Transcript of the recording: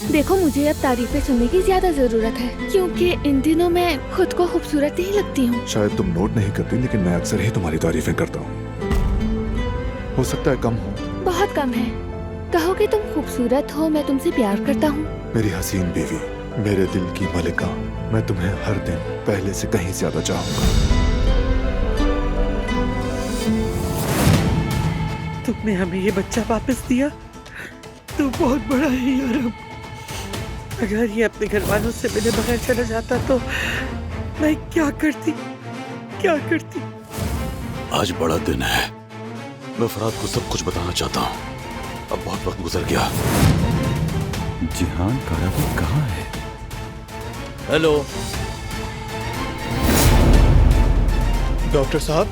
देखो, मुझे अब तारीफें सुनने की ज्यादा जरूरत है, क्योंकि इन दिनों मैं खुद को खूबसूरत नहीं लगती हूँ। शायद तुम नोट नहीं करती, लेकिन मैं अक्सर ही तुम्हारी तारीफें करता हूँ। हो सकता है कम हो। बहुत कम है। कहो कि तुम खूबसूरत हो, मैं तुमसे प्यार करता हूँ। मेरी हसीन बीवी, मेरे दिल की मलिका, मैं तुम्हें हर दिन पहले से कहीं ज्यादा चाहूंगा। तुमने हमें ये बच्चा वापस दिया तो बहुत बड़ा है यार। अगर ये अपने घर वालों से मिले बगैर चला जाता तो मैं क्या करती। आज बड़ा दिन है। मैं फराद को सब कुछ बताना चाहता हूँ। अब बहुत वक्त गुजर गया। जिहान कारावत कहाँ है? हेलो डॉक्टर साहब,